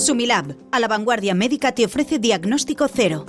Sumilab, a la vanguardia médica, te ofrece Diagnóstico Cero.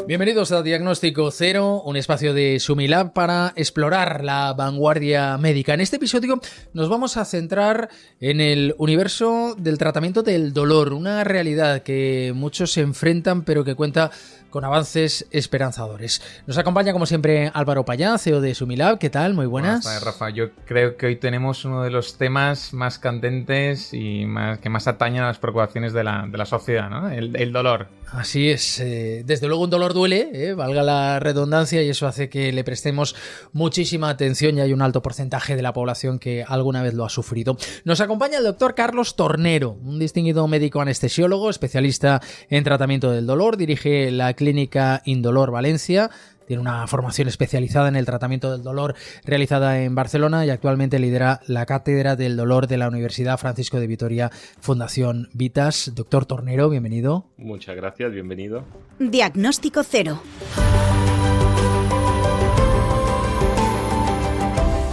Bienvenidos a Diagnóstico Cero, un espacio de Sumilab para explorar la vanguardia médica. En este episodio nos vamos a centrar en el universo del tratamiento del dolor, una realidad que muchos se enfrentan pero que cuenta con avances esperanzadores. Nos acompaña como siempre Álvaro Payá, CEO de Sumilab. ¿Qué tal? Muy buenas. Buenas tardes, Rafa. Yo creo que hoy tenemos uno de los temas más candentes y que más atañen a las preocupaciones de la sociedad, ¿no? El dolor. Así es. Desde luego un dolor duele, valga la redundancia, y eso hace que le prestemos muchísima atención, y hay un alto porcentaje de la población que alguna vez lo ha sufrido. Nos acompaña el doctor Carlos Tornero, un distinguido médico anestesiólogo, especialista en tratamiento del dolor, dirige la Clínica Indolor Valencia. Tiene una formación especializada en el tratamiento del dolor realizada en Barcelona y actualmente lidera la Cátedra del Dolor de la Universidad Francisco de Vitoria, Fundación Vitas. Doctor Tornero, bienvenido. Muchas gracias, bienvenido. Diagnóstico Cero.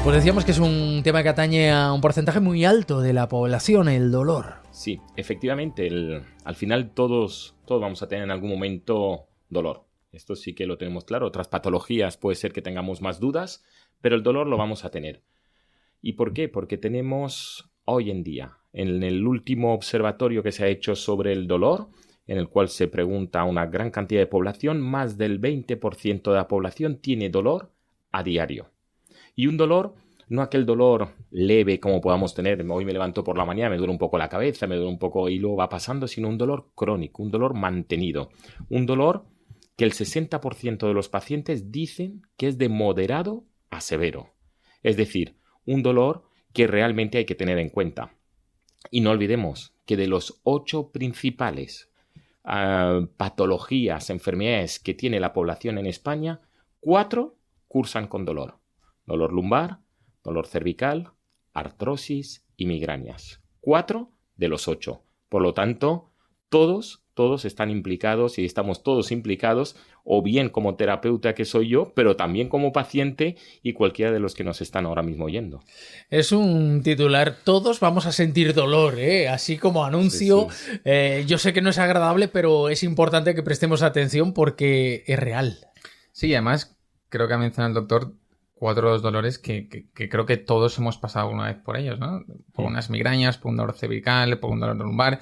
Pues decíamos que es un tema que atañe a un porcentaje muy alto de la población, el dolor. Sí, efectivamente, al final todos vamos a tener en algún momento dolor. Esto sí que lo tenemos claro. Otras patologías puede ser que tengamos más dudas, pero el dolor lo vamos a tener. ¿Y por qué? Porque tenemos hoy en día, en el último observatorio que se ha hecho sobre el dolor, en el cual se pregunta a una gran cantidad de población, más del 20% de la población tiene dolor a diario. Y un dolor, no aquel dolor leve como podamos tener, hoy me levanto por la mañana, me duele un poco la cabeza, me duele un poco y luego va pasando, sino un dolor crónico, un dolor mantenido, un dolor que el 60% de los pacientes dicen que es de moderado a severo. Es decir, un dolor que realmente hay que tener en cuenta. Y no olvidemos que de los 8 principales patologías, enfermedades que tiene la población en España, 4 cursan con dolor. Dolor lumbar, dolor cervical, artrosis y migrañas. 4 de los 8. Por lo tanto, todos están implicados y estamos todos implicados, o bien como terapeuta que soy yo, pero también como paciente y cualquiera de los que nos están ahora mismo oyendo. Es un titular, todos vamos a sentir dolor, así como anuncio. Sí, sí. Yo sé que no es agradable, pero es importante que prestemos atención porque es real. Sí, además creo que ha mencionado el doctor 4 de los dolores que creo que todos hemos pasado una vez por ellos, ¿no? Por unas migrañas, por un dolor cervical, por un dolor lumbar.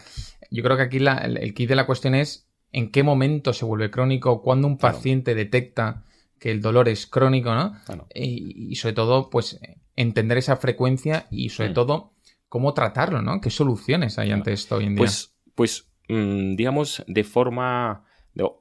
Yo creo que aquí el kit de la cuestión es en qué momento se vuelve crónico, cuándo un paciente detecta que el dolor es crónico, ¿no? Claro. Y sobre todo, pues, entender esa frecuencia y sobre todo, cómo tratarlo, ¿no? ¿Qué soluciones hay ante esto hoy en día? Pues digamos, de forma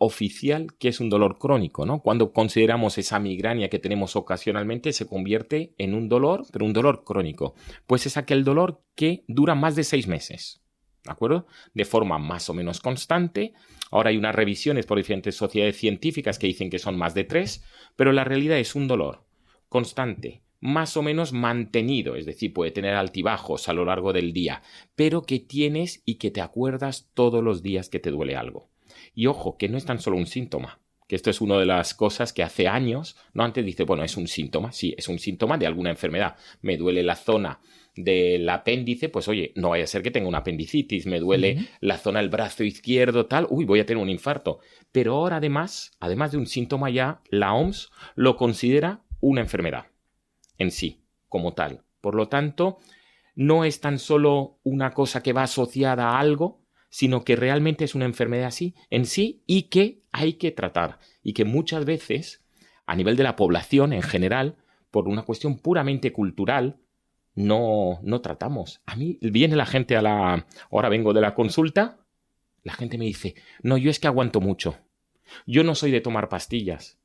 oficial, que es un dolor crónico, ¿no? Cuando consideramos esa migraña que tenemos ocasionalmente, se convierte en un dolor, pero un dolor crónico. Pues es aquel dolor que dura más de 6 meses. ¿De acuerdo? De forma más o menos constante. Ahora hay unas revisiones por diferentes sociedades científicas que dicen que son más de 3, pero la realidad es un dolor constante, más o menos mantenido, es decir, puede tener altibajos a lo largo del día, pero que tienes y que te acuerdas todos los días que te duele algo. Y ojo, que no es tan solo un síntoma, que esto es una de las cosas que hace años, ¿no? Antes dice, bueno, es un síntoma, sí, es un síntoma de alguna enfermedad. Me duele la zona del apéndice, pues oye, no vaya a ser que tenga una apendicitis, me duele la zona del brazo izquierdo, tal, voy a tener un infarto. Pero ahora además de un síntoma ya, la OMS lo considera una enfermedad en sí, como tal. Por lo tanto, no es tan solo una cosa que va asociada a algo, sino que realmente es una enfermedad así, en sí, y que hay que tratar. Y que muchas veces, a nivel de la población en general, por una cuestión puramente cultural, no tratamos. A mí viene la gente ahora vengo de la consulta, la gente me dice, no, yo es que aguanto mucho. Yo no soy de tomar pastillas.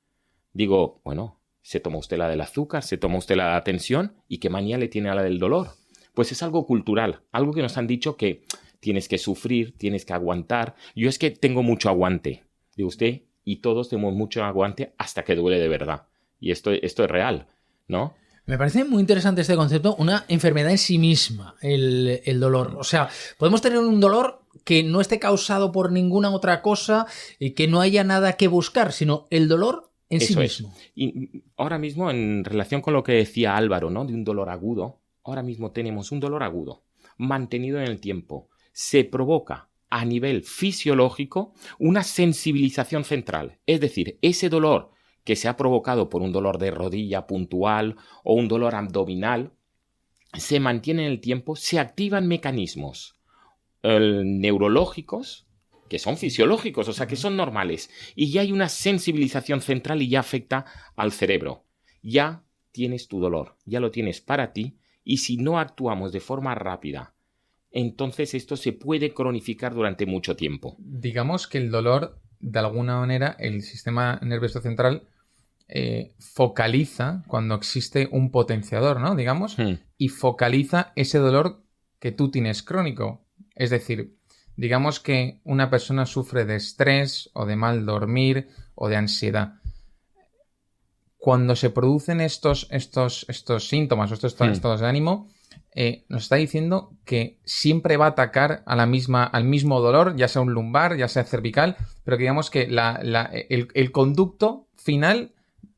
Digo, bueno, se toma usted la del azúcar, se toma usted la de la tensión, ¿y qué manía le tiene a la del dolor? Pues es algo cultural, algo que nos han dicho que tienes que sufrir, tienes que aguantar. Yo es que tengo mucho aguante. Digo usted, y todos tenemos mucho aguante hasta que duele de verdad. Y esto es real, ¿no? Me parece muy interesante este concepto, una enfermedad en sí misma, el dolor. O sea, podemos tener un dolor que no esté causado por ninguna otra cosa y que no haya nada que buscar, sino el dolor en sí mismo. Y ahora mismo, en relación con lo que decía Álvaro, ¿no? De un dolor agudo, ahora mismo tenemos un dolor agudo. mantenido en el tiempo. Se provoca a nivel fisiológico una sensibilización central. Es decir, ese dolor que se ha provocado por un dolor de rodilla puntual o un dolor abdominal, se mantiene en el tiempo, se activan mecanismos neurológicos que son fisiológicos, o sea, que son normales, y ya hay una sensibilización central y ya afecta al cerebro. Ya tienes tu dolor, ya lo tienes para ti, y si no actuamos de forma rápida, entonces esto se puede cronificar durante mucho tiempo. Digamos que el dolor, de alguna manera, el sistema nervioso central focaliza cuando existe un potenciador, ¿no? Digamos, y focaliza ese dolor que tú tienes crónico. Es decir, digamos que una persona sufre de estrés o de mal dormir o de ansiedad. Cuando se producen estos síntomas o estos estados de ánimo, nos está diciendo que siempre va a atacar a al mismo dolor, ya sea un lumbar, ya sea cervical, pero que digamos que el conducto final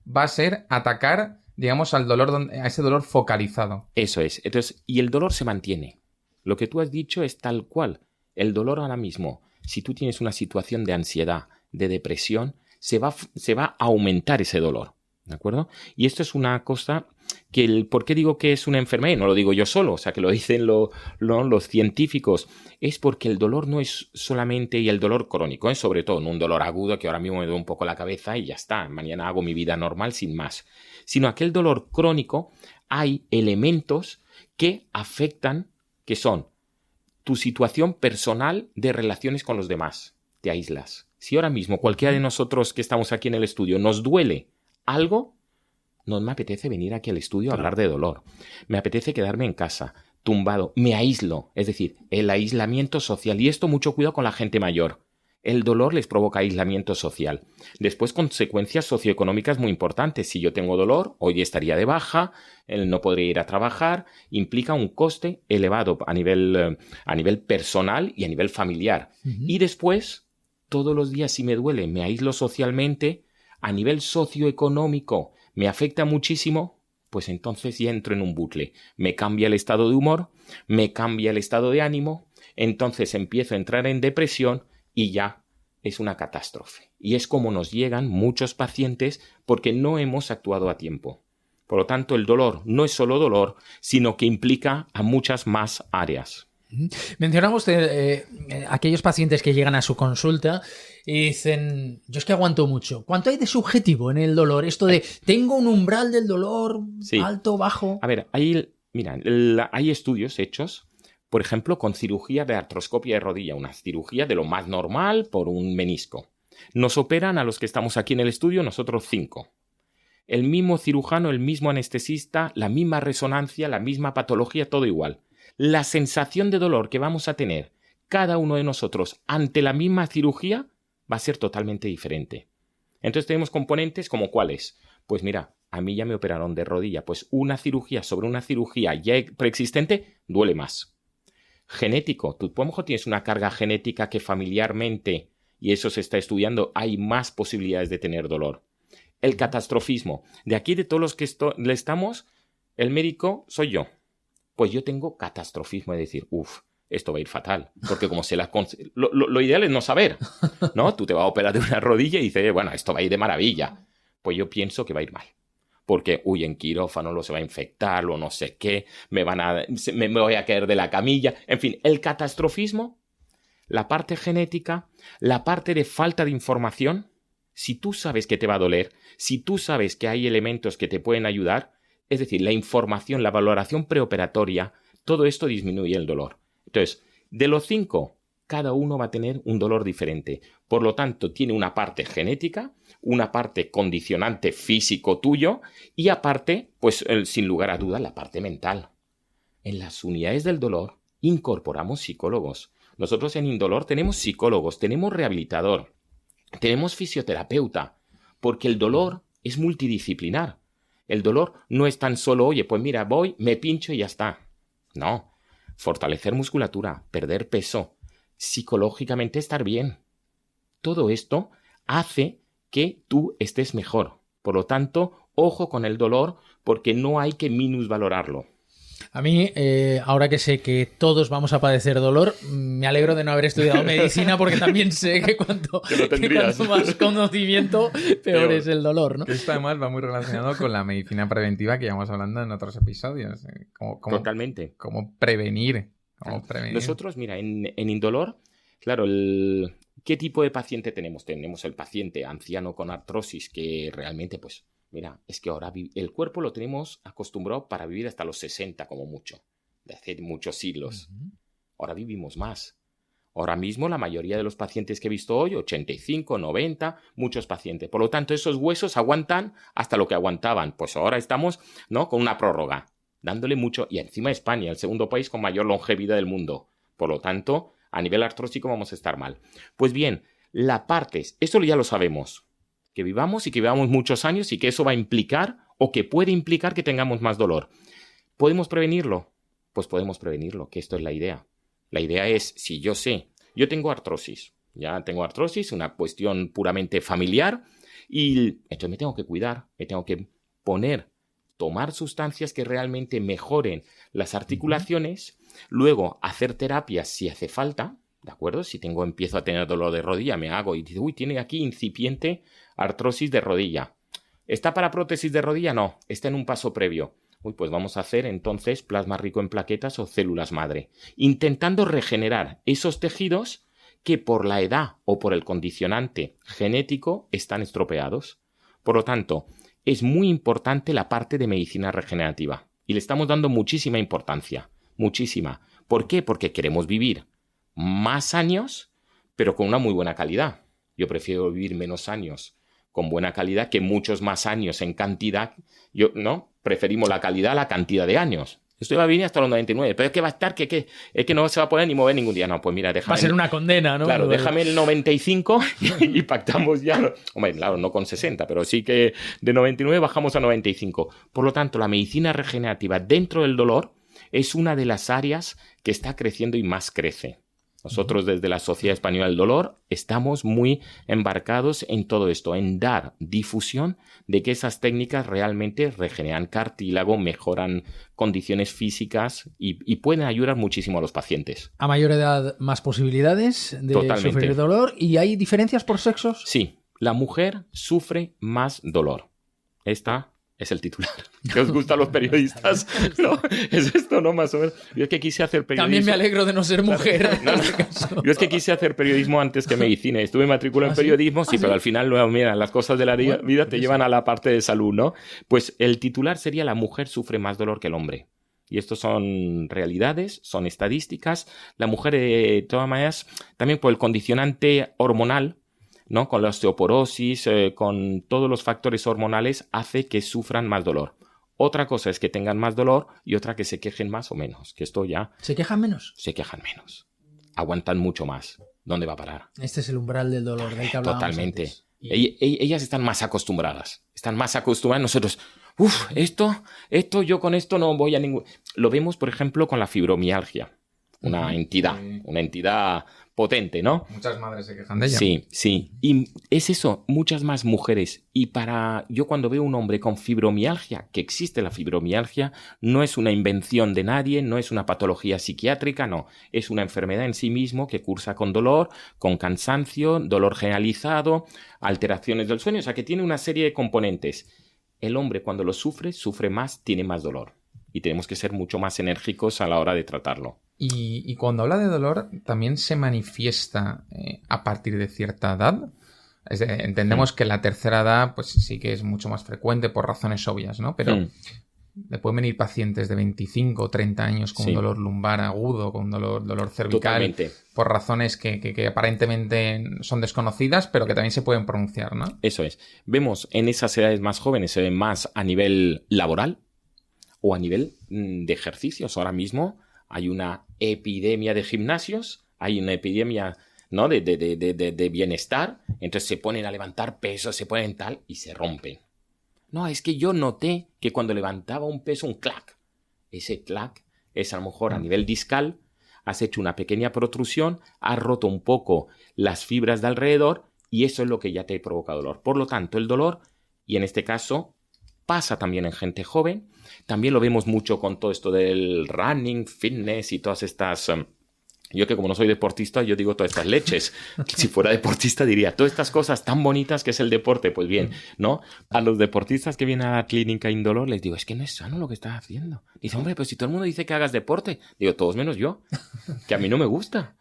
va a ser atacar, digamos, al dolor, a ese dolor focalizado. Eso es. Entonces, y el dolor se mantiene. Lo que tú has dicho es tal cual. El dolor ahora mismo, si tú tienes una situación de ansiedad, de depresión, se va a aumentar ese dolor. ¿De acuerdo? Y esto es una cosa que ¿por qué digo que es una enfermedad? Y no lo digo yo solo, o sea, que lo dicen los científicos. Es porque el dolor no es solamente, y el dolor crónico, sobre todo, no un dolor agudo que ahora mismo me duele un poco la cabeza y ya está, mañana hago mi vida normal sin más. Sino aquel dolor crónico, hay elementos que afectan, que son tu situación personal de relaciones con los demás. Te aíslas. Si ahora mismo cualquiera de nosotros que estamos aquí en el estudio nos duele algo, no me apetece venir aquí al estudio a hablar de dolor. Me apetece quedarme en casa, tumbado. Me aíslo. Es decir, el aislamiento social. Y esto mucho cuidado con la gente mayor. El dolor les provoca aislamiento social. Después, consecuencias socioeconómicas muy importantes. Si yo tengo dolor, hoy estaría de baja, no podría ir a trabajar. Implica un coste elevado a nivel personal y a nivel familiar. Y después, todos los días, si me duele, me aíslo socialmente, a nivel socioeconómico me afecta muchísimo, pues entonces ya entro en un bucle. Me cambia el estado de humor, me cambia el estado de ánimo, entonces empiezo a entrar en depresión y ya es una catástrofe. Y es como nos llegan muchos pacientes porque no hemos actuado a tiempo. Por lo tanto, el dolor no es solo dolor, sino que implica a muchas más áreas. Mencionaba usted aquellos pacientes que llegan a su consulta y dicen, yo es que aguanto mucho. ¿Cuánto hay de subjetivo en el dolor? Esto de, tengo un umbral del dolor, sí, alto, bajo. A ver, hay estudios hechos, por ejemplo, con cirugía de artroscopia de rodilla, una cirugía de lo más normal por un menisco. Nos operan a los que estamos aquí en el estudio, nosotros 5. El mismo cirujano, el mismo anestesista, la misma resonancia, la misma patología, todo igual. La sensación de dolor que vamos a tener cada uno de nosotros ante la misma cirugía va a ser totalmente diferente. Entonces tenemos componentes como ¿cuáles? Pues mira, a mí ya me operaron de rodilla, pues una cirugía sobre una cirugía ya preexistente duele más. Genético, tú a lo mejor tienes una carga genética que familiarmente, y eso se está estudiando, hay más posibilidades de tener dolor. El catastrofismo, de aquí de todos los que estamos, el médico soy yo. Pues yo tengo catastrofismo, es decir, esto va a ir fatal, porque como lo ideal es no saber, ¿no? Tú te vas a operar de una rodilla y dices, bueno, esto va a ir de maravilla. Pues yo pienso que va a ir mal, porque, en quirófano lo se va a infectar, o no sé qué, me voy a caer de la camilla. En fin, el catastrofismo, la parte genética, la parte de falta de información, si tú sabes que te va a doler, si tú sabes que hay elementos que te pueden ayudar, es decir, la información, la valoración preoperatoria, todo esto disminuye el dolor. Entonces, de los 5, cada uno va a tener un dolor diferente. Por lo tanto, tiene una parte genética, una parte condicionante físico tuyo y aparte, pues sin lugar a dudas, la parte mental. En las unidades del dolor incorporamos psicólogos. Nosotros en Indolor tenemos psicólogos, tenemos rehabilitador, tenemos fisioterapeuta, porque el dolor es multidisciplinar. El dolor no es tan solo, oye, pues mira, voy, me pincho y ya está. No, fortalecer musculatura, perder peso, psicológicamente estar bien. Todo esto hace que tú estés mejor. Por lo tanto, ojo con el dolor porque no hay que minusvalorarlo. A mí, ahora que sé que todos vamos a padecer dolor, me alegro de no haber estudiado medicina porque también sé que cuanto más conocimiento, peor es el dolor, ¿no? Esto además va muy relacionado con la medicina preventiva que llevamos hablando en otros episodios. Totalmente. Cómo prevenir. Nosotros, mira, en Indolor, claro, ¿qué tipo de paciente tenemos? Tenemos el paciente anciano con artrosis que realmente, pues, mira, es que ahora el cuerpo lo tenemos acostumbrado para vivir hasta los 60 como mucho, de hace muchos siglos. Ahora vivimos más. Ahora mismo la mayoría de los pacientes que he visto hoy, 85, 90, muchos pacientes. Por lo tanto, esos huesos aguantan hasta lo que aguantaban. Pues ahora estamos, ¿no?, con una prórroga, dándole mucho. Y encima España, el segundo país con mayor longevidad del mundo. Por lo tanto, a nivel artrósico vamos a estar mal. Pues bien, esto ya lo sabemos. Que vivamos y que vivamos muchos años y que eso va a implicar o que puede implicar que tengamos más dolor. ¿Podemos prevenirlo? Pues podemos prevenirlo, que esto es la idea. La idea es, si yo tengo artrosis, una cuestión puramente familiar y entonces me tengo que cuidar, me tengo que tomar sustancias que realmente mejoren las articulaciones, luego hacer terapias si hace falta, ¿de acuerdo? Si empiezo a tener dolor de rodilla, me hago y digo, tiene aquí incipiente artrosis de rodilla. ¿Está para prótesis de rodilla? No, está en un paso previo. Pues vamos a hacer entonces plasma rico en plaquetas o células madre, intentando regenerar esos tejidos que por la edad o por el condicionante genético están estropeados. Por lo tanto, es muy importante la parte de medicina regenerativa y le estamos dando muchísima importancia, muchísima. ¿Por qué? Porque queremos vivir más años, pero con una muy buena calidad. Yo prefiero vivir menos años con buena calidad que muchos más años en cantidad. Preferimos la calidad a la cantidad de años. Esto va a vivir hasta los 99, pero es que va a estar es que no se va a poder ni mover ningún día. No, pues mira, déjame. Va a ser una condena, ¿no? Claro, déjame el 95 y pactamos ya. Hombre, claro, no con 60, pero sí que de 99 bajamos a 95. Por lo tanto, la medicina regenerativa dentro del dolor es una de las áreas que está creciendo y más crece. Nosotros desde la Sociedad Española del Dolor estamos muy embarcados en todo esto, en dar difusión de que esas técnicas realmente regeneran cartílago, mejoran condiciones físicas y pueden ayudar muchísimo a los pacientes. A mayor edad, más posibilidades de Totalmente. Sufrir dolor. ¿Y hay diferencias por sexos? Sí, la mujer sufre más dolor. Esta es el titular. ¿Qué os gusta a los periodistas? ¿No? Es esto, ¿no? Más o menos. Yo es que quise hacer periodismo. También me alegro de no ser mujer. Yo es que quise hacer periodismo antes que medicina. Estuve matriculado en periodismo, sí, pero al final, mira, las cosas de la vida te llevan a la parte de salud, ¿no? Pues el titular sería: la mujer sufre más dolor que el hombre. Y esto son realidades, son estadísticas. La mujer, de todas maneras, también por el condicionante hormonal, ¿no? Con la osteoporosis, con todos los factores hormonales, hace que sufran más dolor. Otra cosa es que tengan más dolor y otra que se quejen más o menos. Que esto ya... ¿Se quejan menos? Se quejan menos. Aguantan mucho más. ¿Dónde va a parar? Este es el umbral del dolor del que hablábamos Totalmente. antes. Ellas están más acostumbradas. Están más acostumbradas. Nosotros, esto yo con esto no voy a ningún... Lo vemos, por ejemplo, con la fibromialgia. Una entidad potente, ¿no? Muchas madres se quejan de ella. Sí. Y es eso, muchas más mujeres. Y yo cuando veo un hombre con fibromialgia, que existe la fibromialgia, no es una invención de nadie, no es una patología psiquiátrica, no. Es una enfermedad en sí mismo que cursa con dolor, con cansancio, dolor generalizado, alteraciones del sueño, o sea que tiene una serie de componentes. El hombre cuando lo sufre más, tiene más dolor. Y tenemos que ser mucho más enérgicos a la hora de tratarlo. Y cuando habla de dolor, ¿también se manifiesta a partir de cierta edad? Entendemos que la tercera edad pues sí que es mucho más frecuente por razones obvias, ¿no? Pero le pueden venir pacientes de 25 o 30 años con un dolor lumbar agudo, con dolor cervical. Totalmente. Por razones que aparentemente son desconocidas, pero que también se pueden pronunciar, ¿no? Eso es. Vemos en esas edades más jóvenes, se ven más a nivel laboral o a nivel de ejercicios. Ahora mismo hay una epidemia de gimnasios, hay una epidemia, ¿no? de bienestar, entonces se ponen a levantar pesos, se ponen tal y se rompen. No, es que yo noté que cuando levantaba un peso, un clac. Ese clac es a lo mejor a nivel discal, has hecho una pequeña protrusión, has roto un poco las fibras de alrededor y eso es lo que ya te provoca dolor. Por lo tanto, el dolor, y en este caso pasa también en gente joven. También lo vemos mucho con todo esto del running, fitness y todas estas... yo que como no soy deportista, yo digo todas estas leches. Si fuera deportista diría, todas estas cosas tan bonitas que es el deporte. Pues bien, ¿no? A los deportistas que vienen a la clínica Indolor les digo, es que no es sano lo que estás haciendo. Dice, hombre, pues si todo el mundo dice que hagas deporte. Digo, todos menos yo, que a mí no me gusta.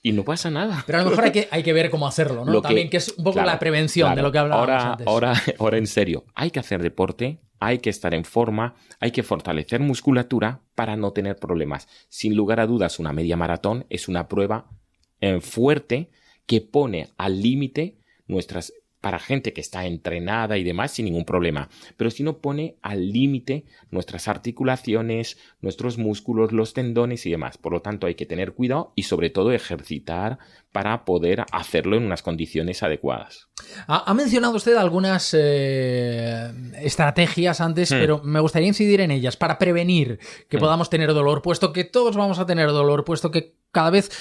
Y no pasa nada. Pero a lo mejor hay que ver cómo hacerlo, ¿no? También que es un poco la prevención de lo que hablábamos antes. Ahora en serio, hay que hacer deporte, hay que estar en forma, hay que fortalecer musculatura para no tener problemas. Sin lugar a dudas, una media maratón es una prueba fuerte que pone al límite nuestras... para gente que está entrenada y demás sin ningún problema, pero si no pone al límite nuestras articulaciones, nuestros músculos, los tendones y demás. Por lo tanto hay que tener cuidado y sobre todo ejercitar para poder hacerlo en unas condiciones adecuadas. Ha mencionado usted algunas estrategias antes, pero me gustaría incidir en ellas para prevenir que podamos tener dolor, puesto que todos vamos a tener dolor, puesto que cada vez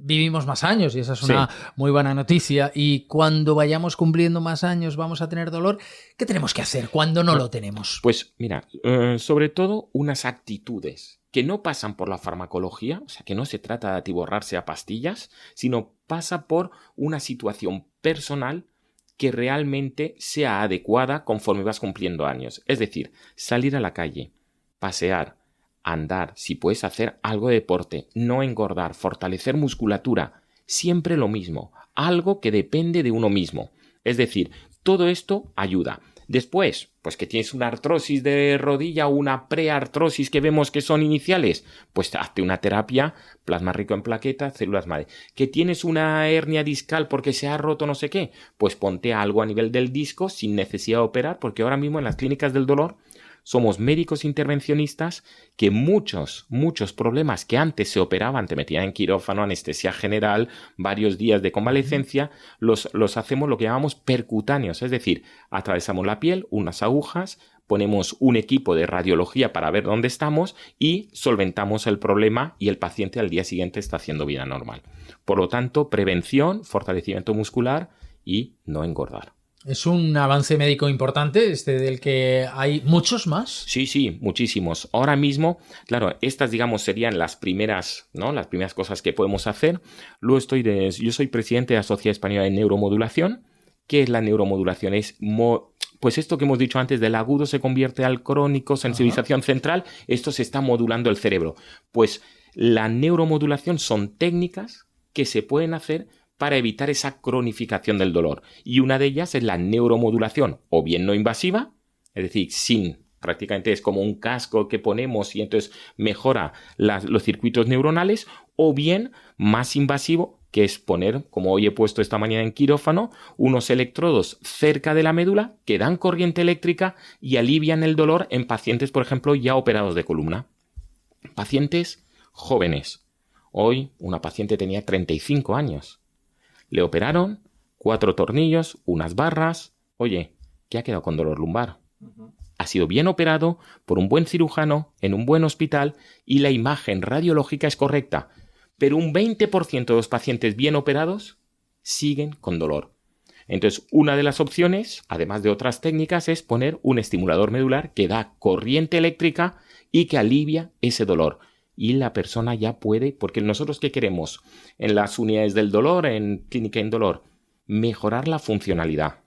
vivimos más años y esa es una muy buena noticia, y cuando vayamos cumpliendo más años vamos a tener dolor. ¿Qué tenemos que hacer cuando no lo tenemos? Pues mira, sobre todo unas actitudes que no pasan por la farmacología, o sea, que no se trata de atiborrarse a pastillas, sino pasa por una situación personal que realmente sea adecuada conforme vas cumpliendo años. Es decir, salir a la calle, pasear, andar, si puedes hacer algo de deporte, no engordar, fortalecer musculatura, siempre lo mismo, algo que depende de uno mismo. Es decir, todo esto ayuda. Después, pues que tienes una artrosis de rodilla o una preartrosis que vemos que son iniciales, pues hazte una terapia, plasma rico en plaquetas, células madre. Que tienes una hernia discal porque se ha roto no sé qué, pues ponte algo a nivel del disco sin necesidad de operar, porque ahora mismo en las clínicas del dolor somos médicos intervencionistas que muchos problemas que antes se operaban, te metían en quirófano, anestesia general, varios días de convalecencia, los hacemos lo que llamamos percutáneos, es decir, atravesamos la piel, unas agujas, ponemos un equipo de radiología para ver dónde estamos y solventamos el problema y el paciente al día siguiente está haciendo vida normal. Por lo tanto, prevención, fortalecimiento muscular y no engordar. Es un avance médico importante, del que hay muchos más. Sí, muchísimos. Ahora mismo, claro, estas, digamos, serían las primeras, ¿no? Las primeras cosas que podemos hacer. Luego yo soy presidente de la Sociedad Española de Neuromodulación. ¿Qué es la neuromodulación? Es pues esto que hemos dicho antes, del agudo se convierte al crónico, sensibilización central, esto se está modulando el cerebro. Pues la neuromodulación son técnicas que se pueden hacer para evitar esa cronificación del dolor. Y una de ellas es la neuromodulación, o bien no invasiva, es decir, prácticamente es como un casco que ponemos y entonces mejora los circuitos neuronales, o bien más invasivo, que es poner, como hoy he puesto esta mañana en quirófano, unos electrodos cerca de la médula que dan corriente eléctrica y alivian el dolor en pacientes, por ejemplo, ya operados de columna. Pacientes jóvenes. Hoy una paciente tenía 35 años. Le operaron, 4 tornillos, unas barras. Oye, ¿qué ha quedado con dolor lumbar? Ha sido bien operado por un buen cirujano en un buen hospital y la imagen radiológica es correcta. Pero un 20% de los pacientes bien operados siguen con dolor. Entonces, una de las opciones, además de otras técnicas, es poner un estimulador medular que da corriente eléctrica y que alivia ese dolor. Y la persona ya puede, porque nosotros ¿qué queremos en las unidades del dolor, en clínica Indolor? Mejorar la funcionalidad.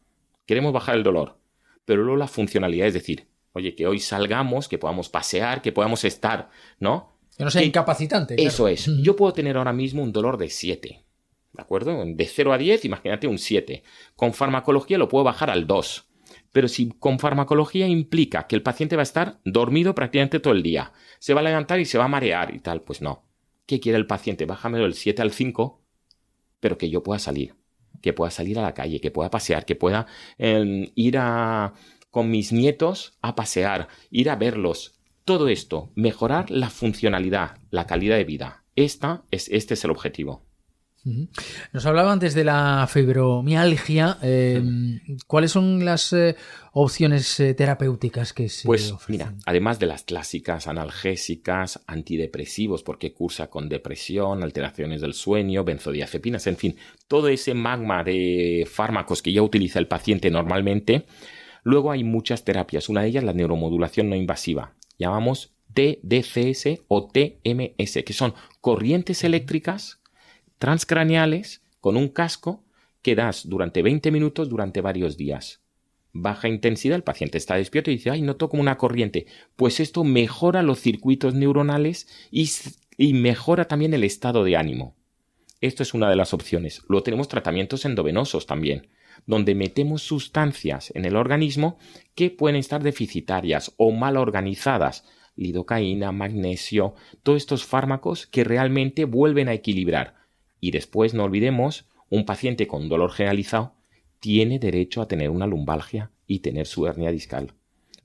Queremos bajar el dolor, pero luego la funcionalidad, es decir, oye, que hoy salgamos, que podamos pasear, que podamos estar, ¿no? Que no sea incapacitante. Eso es. Yo puedo tener ahora mismo un dolor de 7, ¿de acuerdo? De 0 a 10, imagínate un 7. Con farmacología lo puedo bajar al 2. Pero si con farmacología implica que el paciente va a estar dormido prácticamente todo el día, se va a levantar y se va a marear y tal, pues no. ¿Qué quiere el paciente? Bájamelo del 7 al 5, pero que yo pueda salir a la calle, que pueda pasear, que pueda ir con mis nietos a pasear, ir a verlos. Todo esto, mejorar la funcionalidad, la calidad de vida. Este es el objetivo. Nos hablaba antes de la fibromialgia. ¿Cuáles son las opciones terapéuticas que se ofrecen? Mira, además de las clásicas analgésicas, antidepresivos, porque cursa con depresión, alteraciones del sueño, benzodiazepinas, en fin, todo ese magma de fármacos que ya utiliza el paciente normalmente, Luego hay muchas terapias, una de ellas la neuromodulación no invasiva, llamamos TDCS o TMS, que son corrientes eléctricas transcraneales con un casco que das durante 20 minutos durante varios días. Baja intensidad, el paciente está despierto y dice, ay, noto como una corriente. Pues esto mejora los circuitos neuronales y mejora también el estado de ánimo. Esto es una de las opciones. Luego tenemos tratamientos endovenosos también, donde metemos sustancias en el organismo que pueden estar deficitarias o mal organizadas. Lidocaína, magnesio, todos estos fármacos que realmente vuelven a equilibrar. Y después, no olvidemos, un paciente con dolor generalizado tiene derecho a tener una lumbalgia y tener su hernia discal.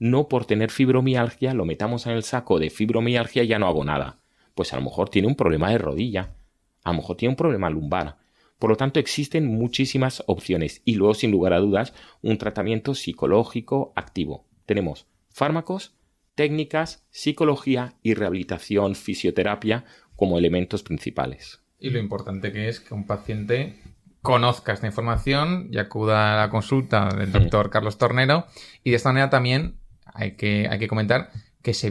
No por tener fibromialgia lo metamos en el saco de fibromialgia y ya no hago nada. Pues a lo mejor tiene un problema de rodilla, a lo mejor tiene un problema lumbar. Por lo tanto, existen muchísimas opciones y luego, sin lugar a dudas, un tratamiento psicológico activo. Tenemos fármacos, técnicas, psicología y rehabilitación, fisioterapia como elementos principales. Y lo importante que es que un paciente conozca esta información y acuda a la consulta del doctor Carlos Tornero. Y de esta manera también hay que comentar que se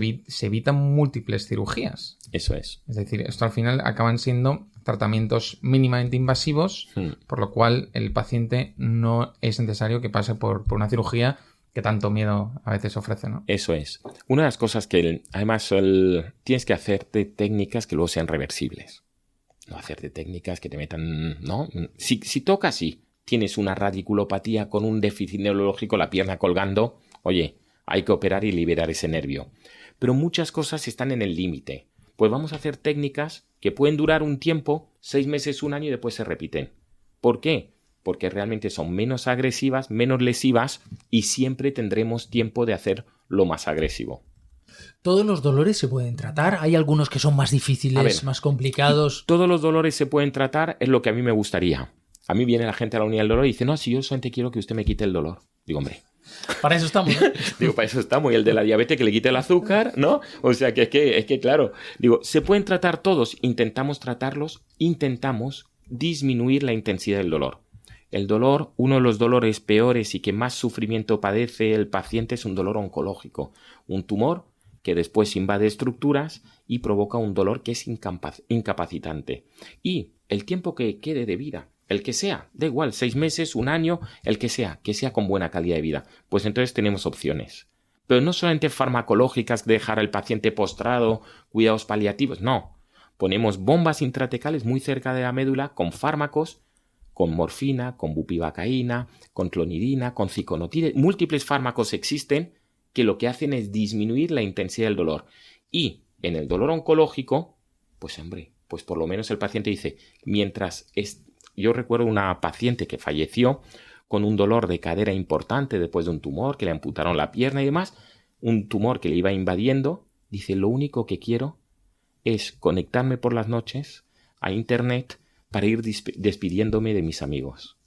evitan múltiples cirugías. Eso es. Es decir, esto al final acaban siendo tratamientos mínimamente invasivos, por lo cual el paciente no es necesario que pase por una cirugía que tanto miedo a veces ofrece, ¿no? Eso es. Una de las cosas que además tienes que hacerte técnicas que luego sean reversibles. No hacerte técnicas que te metan, ¿no? Si tocas, sí. Tienes una radiculopatía con un déficit neurológico, la pierna colgando, oye, hay que operar y liberar ese nervio. Pero muchas cosas están en el límite. Pues vamos a hacer técnicas que pueden durar un tiempo, 6 meses, 1 año y después se repiten. ¿Por qué? Porque realmente son menos agresivas, menos lesivas y siempre tendremos tiempo de hacer lo más agresivo. ¿Todos los dolores se pueden tratar? ¿Hay algunos que son más difíciles, más complicados? Todos los dolores se pueden tratar, es lo que a mí me gustaría. A mí viene la gente a la unidad del dolor y dice, no, si yo solamente quiero que usted me quite el dolor. Digo, hombre. Para eso estamos, ¿no? Digo, para eso estamos. Y el de la diabetes que le quite el azúcar, ¿no? O sea, que es que claro. Digo, se pueden tratar todos. Intentamos tratarlos. Intentamos disminuir la intensidad del dolor. El dolor, uno de los dolores peores y que más sufrimiento padece el paciente es un dolor oncológico. Un tumor que después invade estructuras y provoca un dolor que es incapacitante. Y el tiempo que quede de vida, el que sea, da igual, 6 meses, 1 año, el que sea con buena calidad de vida. Pues entonces tenemos opciones. Pero no solamente farmacológicas, dejar al paciente postrado, cuidados paliativos, no. Ponemos bombas intratecales muy cerca de la médula con fármacos, con morfina, con bupivacaína, con clonidina, con ciconotide. Múltiples fármacos existen que lo que hacen es disminuir la intensidad del dolor. Y en el dolor oncológico, pues hombre, pues por lo menos el paciente dice, yo recuerdo una paciente que falleció con un dolor de cadera importante después de un tumor, que le amputaron la pierna y demás, un tumor que le iba invadiendo, dice, lo único que quiero es conectarme por las noches a internet para ir despidiéndome de mis amigos.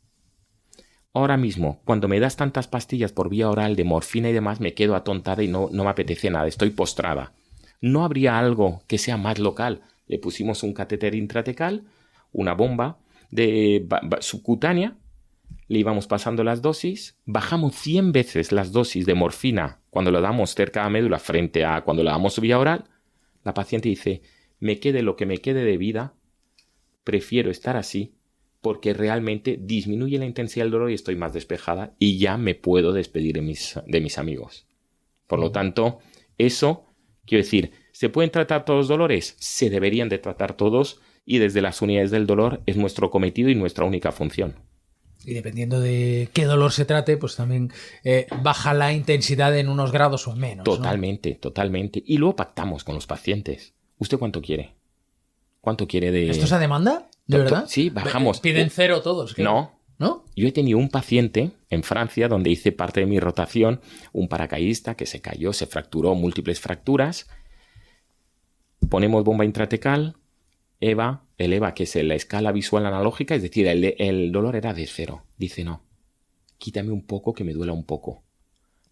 Ahora mismo, cuando me das tantas pastillas por vía oral de morfina y demás, me quedo atontada y no me apetece nada, estoy postrada. ¿No habría algo que sea más local? Le pusimos un catéter intratecal, una bomba de subcutánea, le íbamos pasando las dosis, bajamos 100 veces las dosis de morfina cuando lo damos cerca a la médula frente a cuando la damos vía oral. La paciente dice, me quede lo que me quede de vida, prefiero estar así, porque realmente disminuye la intensidad del dolor y estoy más despejada y ya me puedo despedir de mis amigos. Por lo tanto, eso, quiero decir, ¿se pueden tratar todos los dolores? Se deberían de tratar todos y desde las unidades del dolor es nuestro cometido y nuestra única función. Y dependiendo de qué dolor se trate, pues también baja la intensidad en unos grados o menos. Totalmente, ¿no? Totalmente. Y luego pactamos con los pacientes. ¿Usted cuánto quiere? ¿Cuánto quiere de...? ¿Esto es a demanda? ¿De verdad? Sí, bajamos. ¿Piden 0 todos? No. ¿No? Yo he tenido un paciente en Francia donde hice parte de mi rotación, un paracaidista que se cayó, se fracturó, múltiples fracturas. Ponemos bomba intratecal, el EVA, que es la escala visual analógica, es decir, el dolor era de 0. Dice, no, quítame un poco que me duela un poco.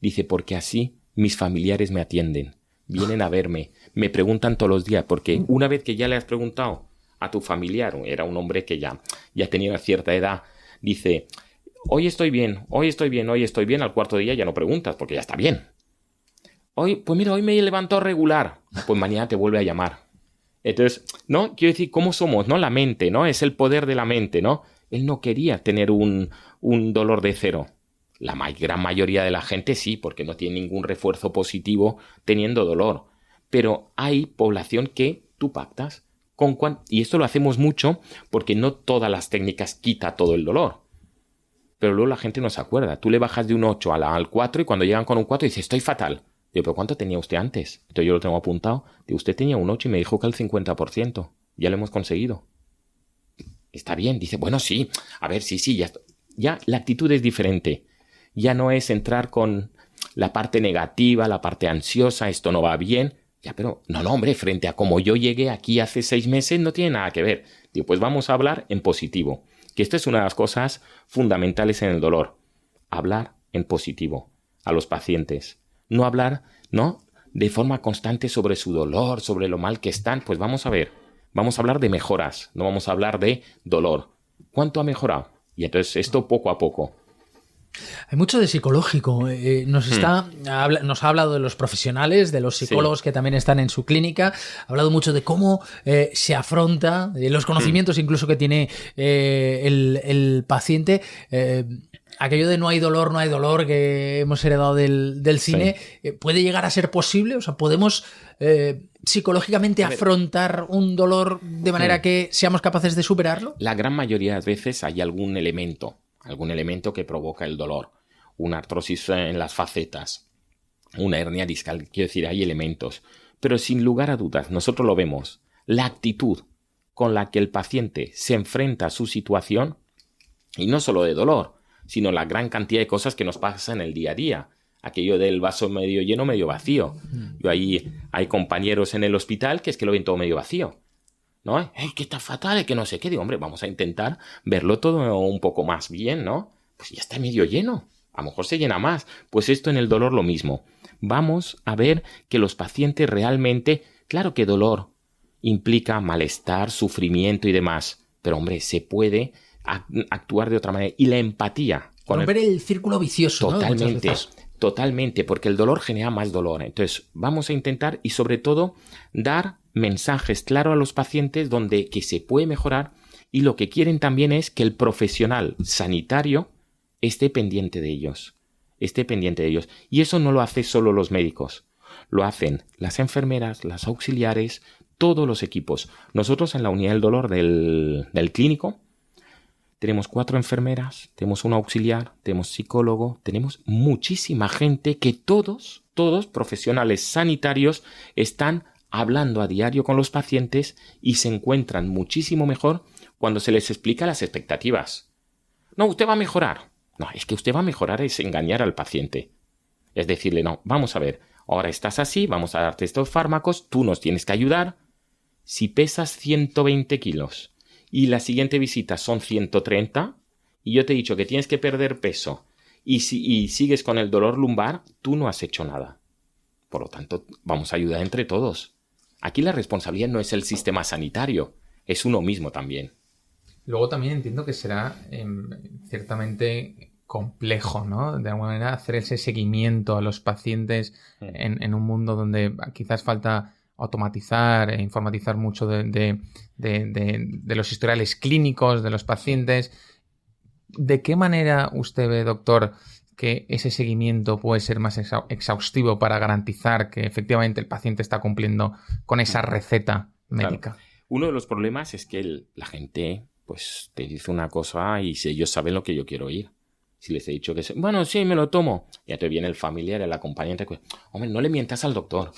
Dice, porque así mis familiares me atienden, vienen a verme, me preguntan todos los días, porque una vez que ya le has preguntado a tu familiar, era un hombre que ya tenía una cierta edad, dice, hoy estoy bien, al cuarto día ya no preguntas porque ya está bien. Pues mira, hoy me he levantado regular, pues mañana te vuelve a llamar. Entonces, ¿no? Quiero decir, ¿cómo somos? ¿No? La mente, ¿no? Es el poder de la mente, ¿no? Él no quería tener un dolor de cero. La gran mayoría de la gente sí, porque no tiene ningún refuerzo positivo teniendo dolor. Pero hay población que tú pactas. Y esto lo hacemos mucho porque no todas las técnicas quita todo el dolor. Pero luego la gente no se acuerda. Tú le bajas de un 8 al 4 y cuando llegan con un 4 dices, estoy fatal. Digo, ¿pero cuánto tenía usted antes? Entonces yo lo tengo apuntado. Digo, usted tenía un 8 y me dijo que el 50%. Ya lo hemos conseguido. Está bien. Dice, bueno, sí. A ver, sí, ya la actitud es diferente. Ya no es entrar con la parte negativa, la parte ansiosa, esto no va bien. Ya, pero no, hombre, frente a como yo llegué aquí hace 6 meses no tiene nada que ver. Digo, pues vamos a hablar en positivo. Que esto es una de las cosas fundamentales en el dolor. Hablar en positivo a los pacientes. No hablar, ¿no?, de forma constante sobre su dolor, sobre lo mal que están. Pues vamos a ver. Vamos a hablar de mejoras. No vamos a hablar de dolor. ¿Cuánto ha mejorado? Y entonces esto poco a poco. Hay mucho de psicológico. Nos ha hablado de los profesionales, de los psicólogos que también están en su clínica. Ha hablado mucho de cómo se afronta, de los conocimientos incluso que tiene el paciente. Aquello de no hay dolor que hemos heredado del cine, ¿puede llegar a ser posible? O sea, ¿podemos psicológicamente afrontar un dolor de manera que seamos capaces de superarlo? La gran mayoría de las veces hay algún elemento que provoca el dolor. Una artrosis en las facetas, una hernia discal, quiero decir, hay elementos. Pero sin lugar a dudas, nosotros lo vemos. La actitud con la que el paciente se enfrenta a su situación, y no solo de dolor, sino la gran cantidad de cosas que nos pasan en el día a día. Aquello del vaso medio lleno, medio vacío. Yo ahí hay compañeros en el hospital que es que lo ven todo medio vacío. ¿No? Que está fatal, que no sé qué. Digo, hombre, vamos a intentar verlo todo un poco más bien, ¿no? Pues ya está medio lleno. A lo mejor se llena más. Pues esto en el dolor lo mismo. Vamos a ver que los pacientes realmente... Claro que dolor implica malestar, sufrimiento y demás. Pero, hombre, se puede actuar de otra manera. Y la empatía... Romper el círculo vicioso, totalmente, ¿no? Totalmente, porque el dolor genera más dolor. Entonces, vamos a intentar y sobre todo dar mensajes claros a los pacientes que se puede mejorar, y lo que quieren también es que el profesional sanitario esté pendiente de ellos. Y eso no lo hacen solo los médicos. Lo hacen las enfermeras, las auxiliares, todos los equipos. Nosotros en la unidad del dolor del clínico tenemos 4 enfermeras, tenemos un auxiliar, tenemos psicólogo, tenemos muchísima gente que todos profesionales sanitarios están hablando a diario con los pacientes y se encuentran muchísimo mejor cuando se les explica las expectativas. No, usted va a mejorar. No, es que usted va a mejorar es engañar al paciente. Es decirle, no, vamos a ver, ahora estás así, vamos a darte estos fármacos, tú nos tienes que ayudar. Si pesas 120 kilos y la siguiente visita son 130 y yo te he dicho que tienes que perder peso y sigues con el dolor lumbar, tú no has hecho nada. Por lo tanto, vamos a ayudar entre todos. Aquí la responsabilidad no es el sistema sanitario, es uno mismo también. Luego también entiendo que será ciertamente complejo, ¿no? De alguna manera hacer ese seguimiento a los pacientes en un mundo donde quizás falta automatizar e informatizar mucho de los historiales clínicos de los pacientes. ¿De qué manera usted ve, doctor, que ese seguimiento puede ser más exhaustivo para garantizar que efectivamente el paciente está cumpliendo con esa receta médica? Claro. Uno de los problemas es que la gente pues te dice una cosa y si ellos saben lo que yo quiero oír. Si les he dicho que... Bueno, sí, me lo tomo. Ya te viene el familiar, el acompañante. Hombre, no le mientas al doctor.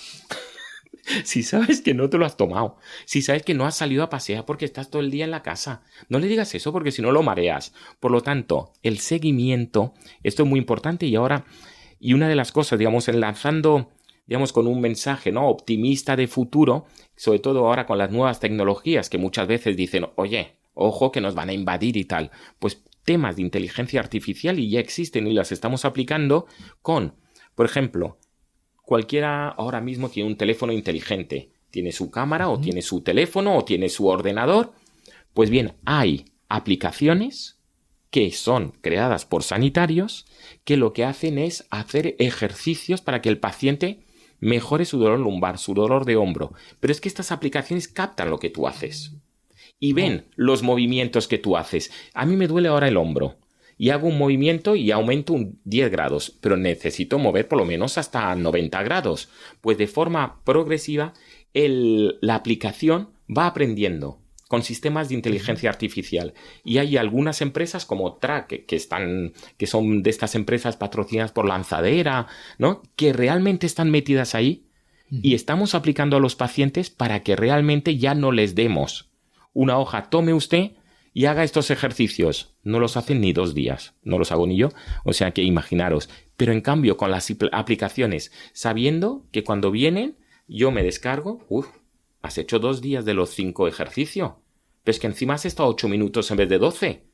Si sabes que no te lo has tomado. Si sabes que no has salido a pasear porque estás todo el día en la casa. No le digas eso porque si no lo mareas. Por lo tanto, el seguimiento, esto es muy importante y una de las cosas, digamos, enlazando, digamos, con un mensaje, ¿no?, optimista de futuro, sobre todo ahora con las nuevas tecnologías que muchas veces dicen, oye, ojo que nos van a invadir y tal. Pues temas de inteligencia artificial y ya existen y las estamos aplicando con, por ejemplo, cualquiera ahora mismo tiene un teléfono inteligente. Tiene su cámara o tiene su teléfono o tiene su ordenador. Pues bien, hay aplicaciones que son creadas por sanitarios, que lo que hacen es hacer ejercicios para que el paciente mejore su dolor lumbar, su dolor de hombro. Pero es que estas aplicaciones captan lo que tú haces y ven los movimientos que tú haces. A mí me duele ahora el hombro y hago un movimiento y aumento un 10 grados, pero necesito mover por lo menos hasta 90 grados. Pues de forma progresiva la aplicación va aprendiendo con sistemas de inteligencia artificial. Y hay algunas empresas como Track, que son de estas empresas patrocinadas por Lanzadera, ¿no? Que realmente están metidas ahí y estamos aplicando a los pacientes para que realmente ya no les demos una hoja, tome usted y haga estos ejercicios. No los hacen ni 2 días, no los hago ni yo, o sea que imaginaros. Pero en cambio con las aplicaciones, sabiendo que cuando vienen yo me descargo, has hecho 2 días de los 5 ejercicios, pero es que encima has estado 8 minutos en vez de 12.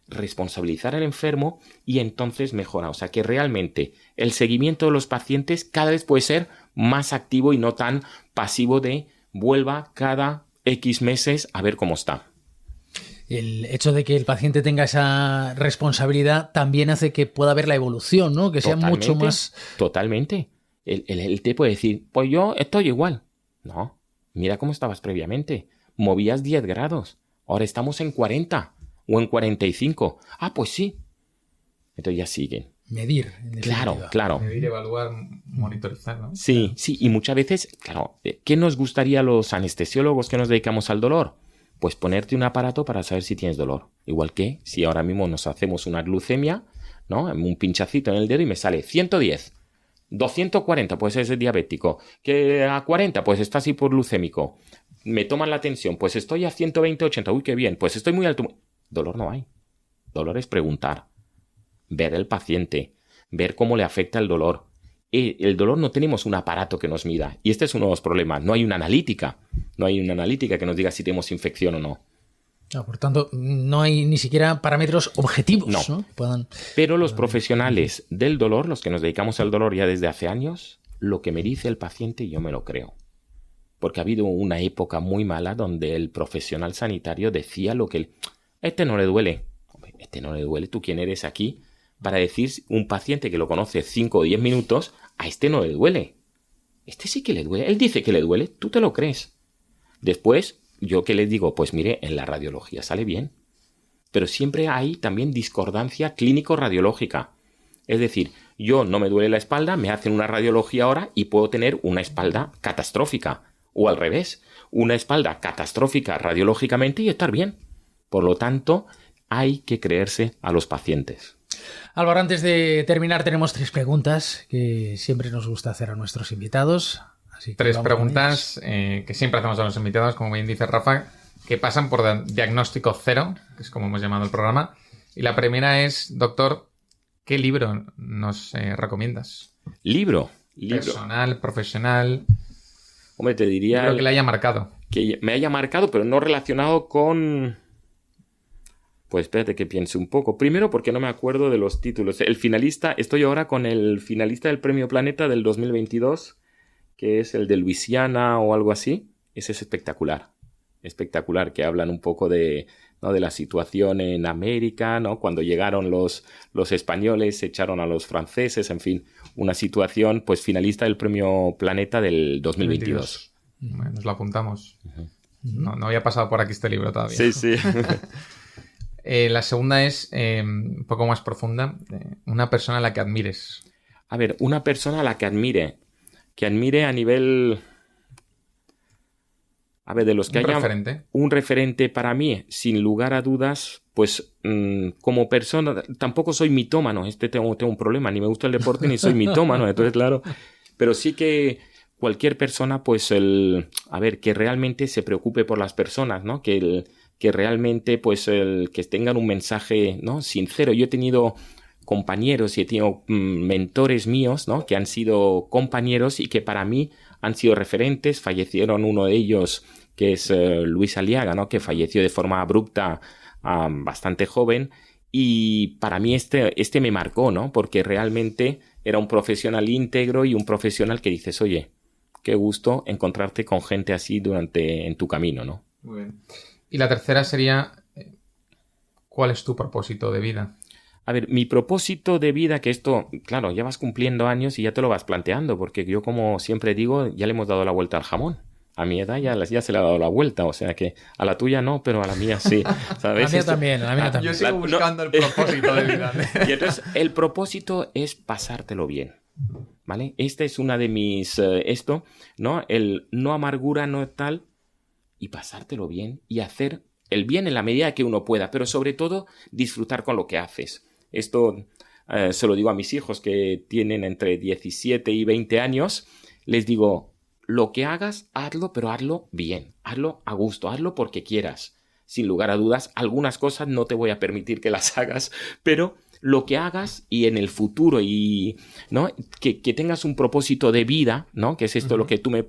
Responsabilizar al enfermo y entonces mejora. O sea que realmente el seguimiento de los pacientes cada vez puede ser más activo y no tan pasivo de vuelva cada X meses a ver cómo está. El hecho de que el paciente tenga esa responsabilidad también hace que pueda ver la evolución, ¿no? Que sea mucho más... Totalmente. Él te puede decir, pues yo estoy igual. No, mira cómo estabas previamente. Movías 10 grados. Ahora estamos en 40 o en 45. Ah, pues sí. Entonces ya siguen. Medir. Claro. Medir, evaluar, monitorizar, ¿no? Sí. Y muchas veces, claro, ¿qué nos gustaría a los anestesiólogos que nos dedicamos al dolor? Pues ponerte un aparato para saber si tienes dolor. Igual que si ahora mismo nos hacemos una glucemia, ¿no? Un pinchacito en el dedo y me sale 110. 240, pues es diabético. Que a 40, pues estás hipoglucémico. Me toman la tensión, pues estoy a 120, 80. Uy, qué bien, pues estoy muy alto. Dolor no hay. Dolor es preguntar. Ver el paciente. Ver cómo le afecta el dolor. El dolor no tenemos un aparato que nos mida. Y este es uno de los problemas. No hay una analítica. No hay una analítica que nos diga si tenemos infección o no. Por tanto, no hay ni siquiera parámetros objetivos, ¿no? Pero los profesionales del dolor, los que nos dedicamos al dolor ya desde hace años, lo que me dice el paciente yo me lo creo. Porque ha habido una época muy mala donde el profesional sanitario decía lo que... Este no le duele. Este no le duele. ¿Tú quién eres aquí para decir un paciente que lo conoce 5 o 10 minutos, a este no le duele? Este sí que le duele. Él dice que le duele. ¿Tú te lo crees? Después... ¿Yo qué les digo? Pues mire, en la radiología sale bien. Pero siempre hay también discordancia clínico-radiológica. Es decir, yo no me duele la espalda, me hacen una radiología ahora y puedo tener una espalda catastrófica. O al revés, una espalda catastrófica radiológicamente y estar bien. Por lo tanto, hay que creerse a los pacientes. Álvaro, antes de terminar tenemos 3 preguntas que siempre nos gusta hacer a nuestros invitados. 3 preguntas que siempre hacemos a los invitados, como bien dice Rafa, que pasan por diagnóstico cero, que es como hemos llamado el programa. Y la primera es, doctor, ¿qué libro nos recomiendas? ¿Libro? Personal, profesional. Hombre, te diría... Libro que le haya marcado. Que me haya marcado, pero no relacionado con... Pues espérate que piense un poco. Primero porque no me acuerdo de los títulos. El finalista, estoy ahora con el finalista del Premio Planeta del 2022... que es el de Luisiana o algo así. Ese es espectacular. Espectacular, que hablan un poco de, ¿no?, de la situación en América, ¿no? Cuando llegaron los españoles, echaron a los franceses, en fin, una situación, pues, finalista del Premio Planeta del 2022. Bueno, nos lo apuntamos. No había pasado por aquí este libro todavía. Sí. La segunda es un poco más profunda. Una persona a la que admires. A ver, una persona a la que admire a nivel... A ver, de los que haya... referente. Un referente para mí, sin lugar a dudas, pues como persona... Tampoco soy mitómano, tengo un problema, ni me gusta el deporte ni soy mitómano, entonces claro... Pero sí que cualquier persona, pues a ver, que realmente se preocupe por las personas, ¿no? Que realmente, pues, que tengan un mensaje, ¿no?, sincero. Yo he tenido... compañeros y he tenido mentores míos, ¿no?, que han sido compañeros y que para mí han sido referentes. Fallecieron uno de ellos, que es Luis Aliaga, ¿no?, que falleció de forma abrupta, bastante joven, y para mí este me marcó, ¿no?, porque realmente era un profesional íntegro y un profesional que dices, oye, qué gusto encontrarte con gente así en tu camino, ¿no? Muy bien. Y la tercera sería... ¿cuál es tu propósito de vida? A ver, mi propósito de vida, que esto, claro, ya vas cumpliendo años y ya te lo vas planteando, porque yo, como siempre digo, ya le hemos dado la vuelta al jamón. A mi edad ya se le ha dado la vuelta, o sea que a la tuya no, pero a la mía sí. ¿Sabes? A la mía también, a la mía también. Yo sigo buscando el propósito de vida. Y entonces, el propósito es pasártelo bien, ¿vale? Esta es una de mis... esto, ¿no? El no amargura, no tal, y pasártelo bien y hacer el bien en la medida que uno pueda, pero sobre todo disfrutar con lo que haces. Esto se lo digo a mis hijos que tienen entre 17 y 20 años. Les digo, lo que hagas, hazlo, pero hazlo bien. Hazlo a gusto, hazlo porque quieras. Sin lugar a dudas, algunas cosas no te voy a permitir que las hagas, pero lo que hagas y en el futuro, y ¿no? que tengas un propósito de vida, ¿no? Que es esto lo que tú me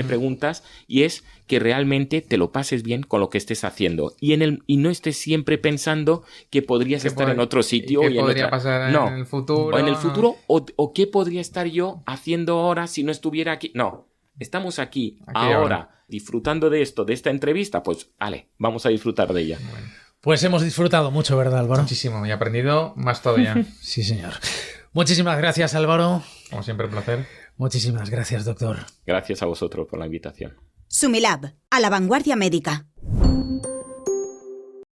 preguntas, y es que realmente te lo pases bien con lo que estés haciendo y no estés siempre pensando que podrías estar en otro sitio y podría pasar en el futuro, o en el futuro, o qué podría estar yo haciendo ahora si no estuviera aquí. No, estamos aquí ahora disfrutando de esto, de esta entrevista, pues vale, vamos a disfrutar de ella. Bueno. Pues hemos disfrutado mucho, ¿verdad, Álvaro? Muchísimo, y he aprendido más todavía. Sí, señor. Muchísimas gracias, Álvaro. Como siempre, un placer. Muchísimas gracias, doctor. Gracias a vosotros por la invitación. Sumilab, a la vanguardia médica.